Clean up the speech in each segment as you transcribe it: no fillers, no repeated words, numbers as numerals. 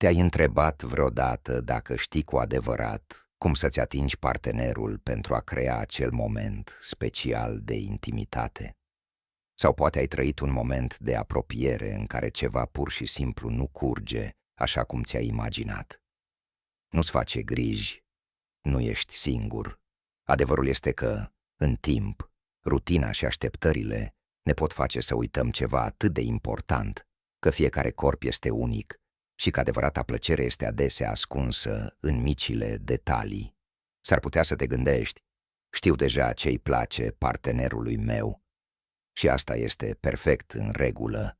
Te-ai întrebat vreodată dacă știi cu adevărat cum să-ți atingi partenerul pentru a crea acel moment special de intimitate? Sau poate ai trăit un moment de apropiere în care ceva pur și simplu nu curge așa cum ți-ai imaginat? Nu-ți face griji, nu ești singur. Adevărul este că, în timp, rutina și așteptările ne pot face să uităm ceva atât de important, că fiecare corp este unic și că adevărata plăcere este adesea ascunsă în micile detalii. S-ar putea să te gândești, știu deja ce-i place partenerului meu și asta este perfect în regulă,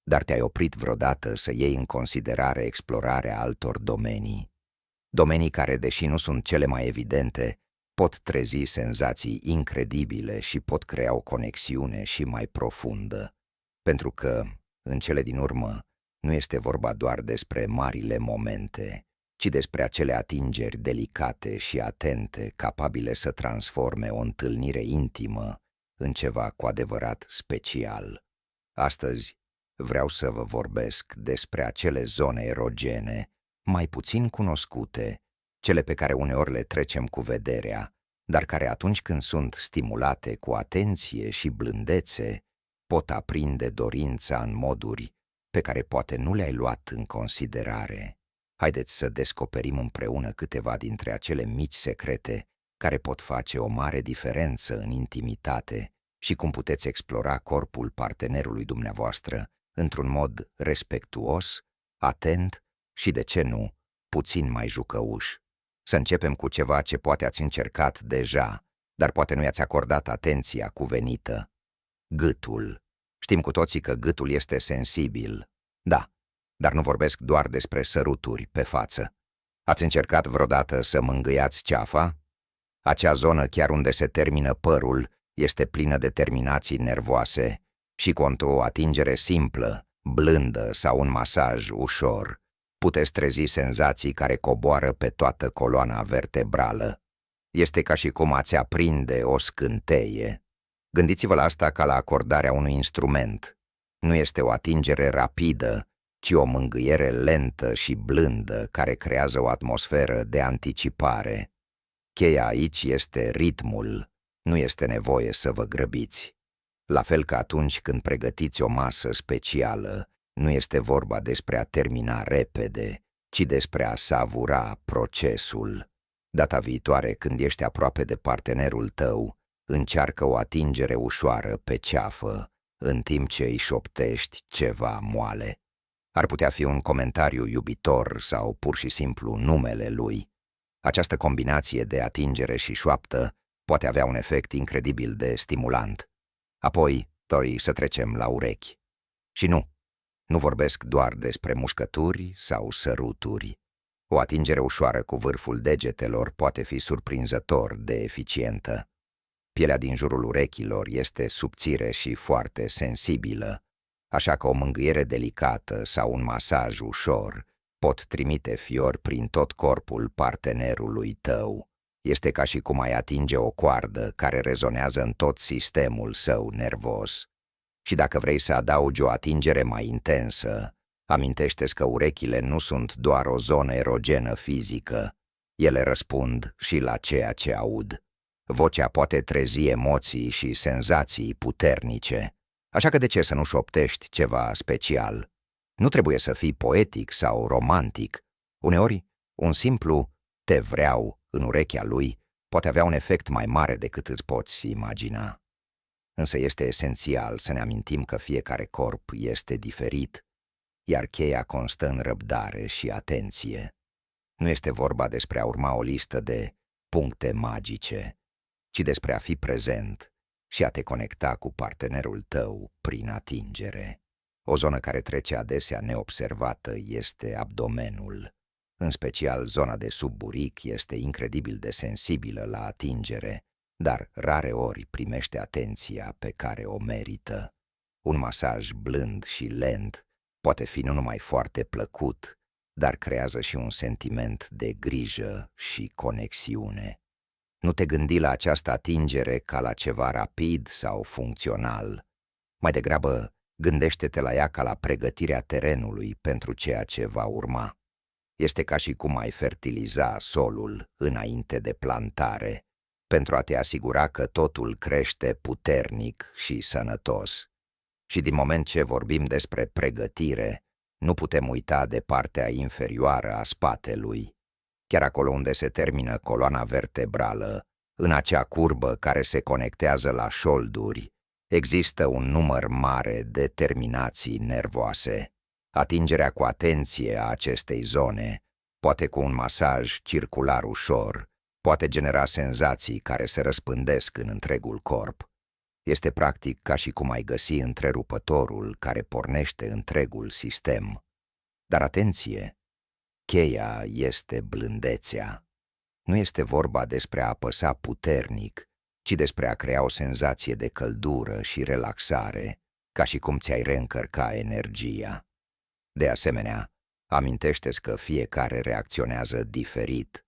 dar te-ai oprit vreodată să iei în considerare explorarea altor domenii care, deși nu sunt cele mai evidente, pot trezi senzații incredibile și pot crea o conexiune și mai profundă, pentru că, în cele din urmă, nu este vorba doar despre marile momente, ci despre acele atingeri delicate și atente capabile să transforme o întâlnire intimă în ceva cu adevărat special. Astăzi vreau să vă vorbesc despre acele zone erogene mai puțin cunoscute, cele pe care uneori le trecem cu vederea, dar care atunci când sunt stimulate cu atenție și blândețe, pot aprinde dorința în moduri pe care poate nu le-ai luat în considerare. Haideți să descoperim împreună câteva dintre acele mici secrete care pot face o mare diferență în intimitate și cum puteți explora corpul partenerului dumneavoastră într-un mod respectuos, atent și, de ce nu, puțin mai jucăuș. Să începem cu ceva ce poate ați încercat deja, dar poate nu i-ați acordat atenția cuvenită. Gâtul. Știm cu toții că gâtul este sensibil. Da, dar nu vorbesc doar despre săruturi pe față. Ați încercat vreodată să mângâiați ceafa? Acea zonă chiar unde se termină părul este plină de terminații nervoase și cu o atingere simplă, blândă sau un masaj ușor, puteți trezi senzații care coboară pe toată coloana vertebrală. Este ca și cum ați aprinde o scânteie. Gândiți-vă la asta ca la acordarea unui instrument. Nu este o atingere rapidă, ci o mângâiere lentă și blândă care creează o atmosferă de anticipare. Cheia aici este ritmul, nu este nevoie să vă grăbiți. La fel ca atunci când pregătiți o masă specială, nu este vorba despre a termina repede, ci despre a savura procesul. Data viitoare, când ești aproape de partenerul tău, încearcă o atingere ușoară pe ceafă, în timp ce îi șoptești ceva moale. Ar putea fi un comentariu iubitor sau pur și simplu numele lui. Această combinație de atingere și șoaptă poate avea un efect incredibil de stimulant. Apoi, dori să trecem la urechi. Și nu vorbesc doar despre mușcături sau săruturi. O atingere ușoară cu vârful degetelor poate fi surprinzător de eficientă. Pielea din jurul urechilor este subțire și foarte sensibilă, așa că o mângâiere delicată sau un masaj ușor pot trimite fiori prin tot corpul partenerului tău. Este ca și cum ai atinge o coardă care rezonează în tot sistemul său nervos. Și dacă vrei să adaugi o atingere mai intensă, amintește-ți că urechile nu sunt doar o zonă erogenă fizică, ele răspund și la ceea ce aud. Vocea poate trezi emoții și senzații puternice, așa că de ce să nu șoptești ceva special? Nu trebuie să fii poetic sau romantic. Uneori, un simplu "te vreau" în urechea lui poate avea un efect mai mare decât îți poți imagina. Însă este esențial să ne amintim că fiecare corp este diferit, iar cheia constă în răbdare și atenție. Nu este vorba despre a urma o listă de puncte magice, ci despre a fi prezent și a te conecta cu partenerul tău prin atingere. O zonă care trece adesea neobservată este abdomenul. În special, zona de sub buric este incredibil de sensibilă la atingere, dar rare ori primește atenția pe care o merită. Un masaj blând și lent poate fi nu numai foarte plăcut, dar creează și un sentiment de grijă și conexiune. Nu te gândi la această atingere ca la ceva rapid sau funcțional. Mai degrabă, gândește-te la ea ca la pregătirea terenului pentru ceea ce va urma. Este ca și cum ai fertiliza solul înainte de plantare, pentru a te asigura că totul crește puternic și sănătos. Și din moment ce vorbim despre pregătire, nu putem uita de partea inferioară a spatelui, chiar acolo unde se termină coloana vertebrală, în acea curbă care se conectează la șolduri, există un număr mare de terminații nervoase. Atingerea cu atenție a acestei zone, poate cu un masaj circular ușor, poate genera senzații care se răspândesc în întregul corp. Este practic ca și cum ai găsi întrerupătorul care pornește întregul sistem. Dar atenție! Cheia este blândețea. Nu este vorba despre a apăsa puternic, ci despre a crea o senzație de căldură și relaxare, ca și cum ți-ai reîncărca energia. De asemenea, amintește-ți că fiecare reacționează diferit.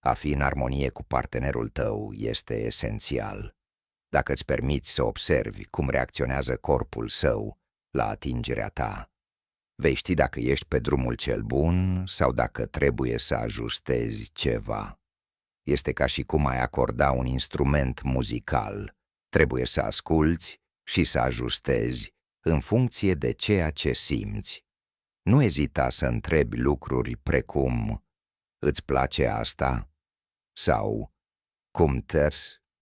A fi în armonie cu partenerul tău este esențial. Dacă îți permiți să observi cum reacționează corpul său la atingerea ta, vei ști dacă ești pe drumul cel bun sau dacă trebuie să ajustezi ceva. Este ca și cum ai acorda un instrument muzical. Trebuie să asculți și să ajustezi în funcție de ceea ce simți. Nu ezita să întrebi lucruri precum: îți place asta? Sau cum tărs?